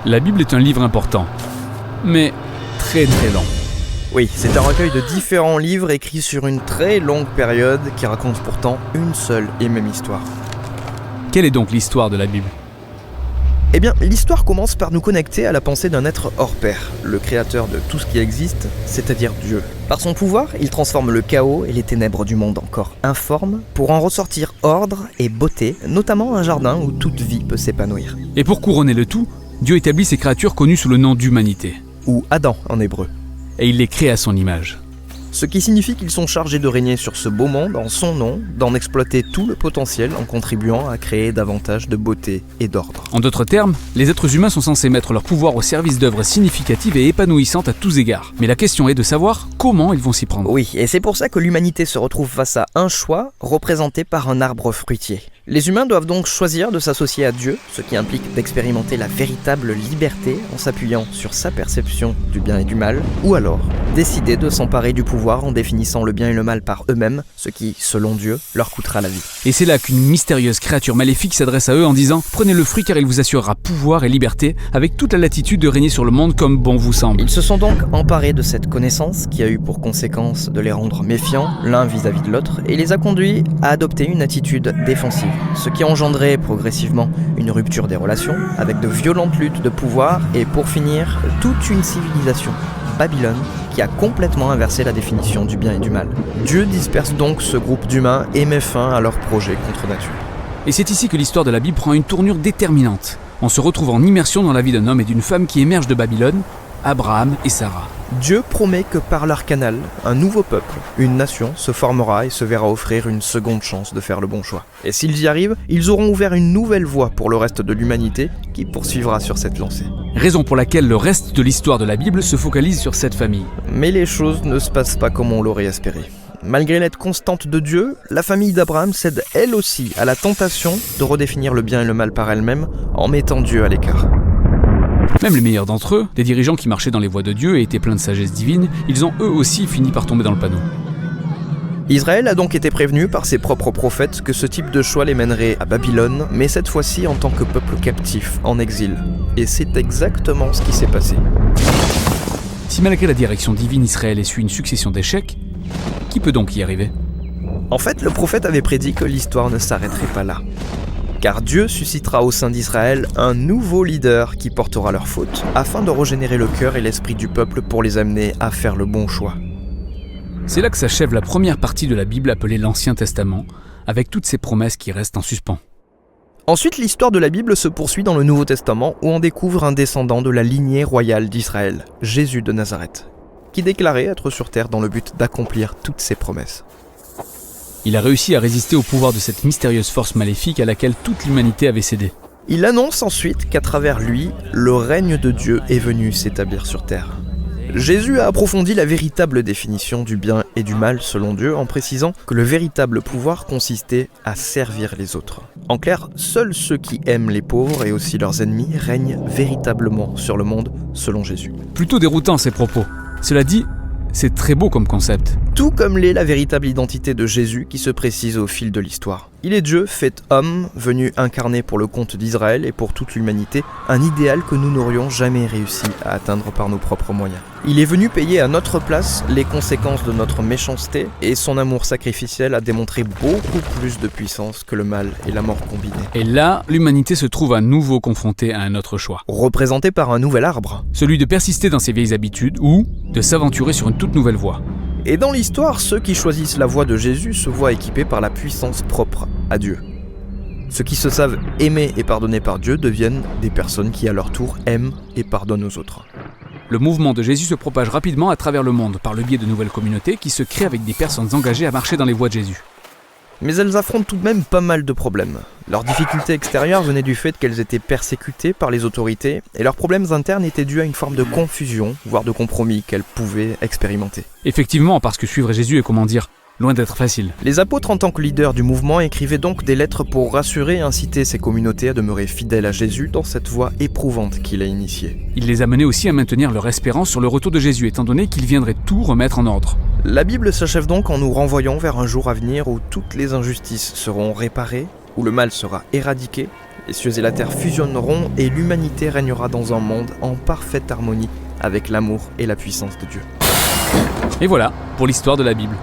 La Bible est un livre important, mais très long. Oui, c'est un recueil de différents livres écrits sur une très longue période qui racontent pourtant une seule et même histoire. Quelle est donc l'histoire de la Bible ? Eh bien, l'histoire commence par nous connecter à la pensée d'un être hors pair, le créateur de tout ce qui existe, c'est-à-dire Dieu. Par son pouvoir, il transforme le chaos et les ténèbres du monde encore informe pour en ressortir ordre et beauté, notamment un jardin où toute vie peut s'épanouir. Et pour couronner le tout, Dieu établit ces créatures connues sous le nom d'humanité. Ou Adam en hébreu. Et il les crée à son image. Ce qui signifie qu'ils sont chargés de régner sur ce beau monde en son nom, d'en exploiter tout le potentiel en contribuant à créer davantage de beauté et d'ordre. En d'autres termes, les êtres humains sont censés mettre leur pouvoir au service d'œuvres significatives et épanouissantes à tous égards. Mais la question est de savoir comment ils vont s'y prendre. Oui, et c'est pour ça que l'humanité se retrouve face à un choix représenté par un arbre fruitier. Les humains doivent donc choisir de s'associer à Dieu, ce qui implique d'expérimenter la véritable liberté en s'appuyant sur sa perception du bien et du mal, ou alors décider de s'emparer du pouvoir en définissant le bien et le mal par eux-mêmes, ce qui, selon Dieu, leur coûtera la vie. Et c'est là qu'une mystérieuse créature maléfique s'adresse à eux en disant « Prenez le fruit car il vous assurera pouvoir et liberté, avec toute la latitude de régner sur le monde comme bon vous semble. » Ils se sont donc emparés de cette connaissance qui a eu pour conséquence de les rendre méfiants l'un vis-à-vis de l'autre et les a conduits à adopter une attitude défensive, ce qui a engendré progressivement une rupture des relations avec de violentes luttes de pouvoir et pour finir, toute une civilisation, Babylone, qui a complètement inversé la définition du bien et du mal. Dieu disperse donc ce groupe d'humains et met fin à leur projet contre nature. Et c'est ici que l'histoire de la Bible prend une tournure déterminante. On se retrouve en immersion dans la vie d'un homme et d'une femme qui émergent de Babylone, Abraham et Sarah. Dieu promet que par leur canal, un nouveau peuple, une nation, se formera et se verra offrir une seconde chance de faire le bon choix. Et s'ils y arrivent, ils auront ouvert une nouvelle voie pour le reste de l'humanité qui poursuivra sur cette lancée. Raison pour laquelle le reste de l'histoire de la Bible se focalise sur cette famille. Mais les choses ne se passent pas comme on l'aurait espéré. Malgré l'aide constante de Dieu, la famille d'Abraham cède elle aussi à la tentation de redéfinir le bien et le mal par elle-même en mettant Dieu à l'écart. Même les meilleurs d'entre eux, des dirigeants qui marchaient dans les voies de Dieu et étaient pleins de sagesse divine, ils ont eux aussi fini par tomber dans le panneau. Israël a donc été prévenu par ses propres prophètes que ce type de choix les mènerait à Babylone, mais cette fois-ci en tant que peuple captif, en exil. Et c'est exactement ce qui s'est passé. Si malgré la direction divine Israël essuie une succession d'échecs, qui peut donc y arriver ? En fait, le prophète avait prédit que l'histoire ne s'arrêterait pas là. Car Dieu suscitera au sein d'Israël un nouveau leader qui portera leurs fautes, afin de régénérer le cœur et l'esprit du peuple pour les amener à faire le bon choix. C'est là que s'achève la première partie de la Bible appelée l'Ancien Testament, avec toutes ces promesses qui restent en suspens. Ensuite, l'histoire de la Bible se poursuit dans le Nouveau Testament où on découvre un descendant de la lignée royale d'Israël, Jésus de Nazareth, qui déclarait être sur terre dans le but d'accomplir toutes ses promesses. Il a réussi à résister au pouvoir de cette mystérieuse force maléfique à laquelle toute l'humanité avait cédé. Il annonce ensuite qu'à travers lui, le règne de Dieu est venu s'établir sur terre. Jésus a approfondi la véritable définition du bien et du mal selon Dieu en précisant que le véritable pouvoir consistait à servir les autres. En clair, seuls ceux qui aiment les pauvres et aussi leurs ennemis règnent véritablement sur le monde selon Jésus. Plutôt déroutant ces propos. Cela dit, c'est très beau comme concept. Tout comme l'est la véritable identité de Jésus qui se précise au fil de l'histoire. Il est Dieu fait homme, venu incarner pour le compte d'Israël et pour toute l'humanité, un idéal que nous n'aurions jamais réussi à atteindre par nos propres moyens. Il est venu payer à notre place les conséquences de notre méchanceté et son amour sacrificiel a démontré beaucoup plus de puissance que le mal et la mort combinés. Et là, l'humanité se trouve à nouveau confrontée à un autre choix. Représenté par un nouvel arbre. Celui de persister dans ses vieilles habitudes ou de s'aventurer sur une toute nouvelle voie. Et dans l'histoire, ceux qui choisissent la voie de Jésus se voient équipés par la puissance propre à Dieu. Ceux qui se savent aimer et pardonner par Dieu deviennent des personnes qui à leur tour aiment et pardonnent aux autres. Le mouvement de Jésus se propage rapidement à travers le monde par le biais de nouvelles communautés qui se créent avec des personnes engagées à marcher dans les voies de Jésus. Mais elles affrontent tout de même pas mal de problèmes. Leurs difficultés extérieures venaient du fait qu'elles étaient persécutées par les autorités et leurs problèmes internes étaient dus à une forme de confusion, voire de compromis qu'elles pouvaient expérimenter. Effectivement, parce que suivre Jésus est, loin d'être facile. Les apôtres, en tant que leaders du mouvement, écrivaient donc des lettres pour rassurer et inciter ces communautés à demeurer fidèles à Jésus dans cette voie éprouvante qu'il a initiée. Il les amenait aussi à maintenir leur espérance sur le retour de Jésus, étant donné qu'il viendrait tout remettre en ordre. La Bible s'achève donc en nous renvoyant vers un jour à venir où toutes les injustices seront réparées, où le mal sera éradiqué, Les cieux et la terre fusionneront et l'humanité régnera dans un monde en parfaite harmonie avec l'amour et la puissance de Dieu. Et voilà pour l'histoire de la Bible,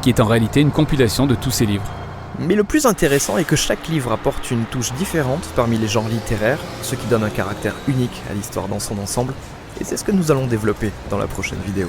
qui est en réalité une compilation de tous ces livres. Mais le plus intéressant est que chaque livre apporte une touche différente parmi les genres littéraires, ce qui donne un caractère unique à l'histoire dans son ensemble, et c'est ce que nous allons développer dans la prochaine vidéo.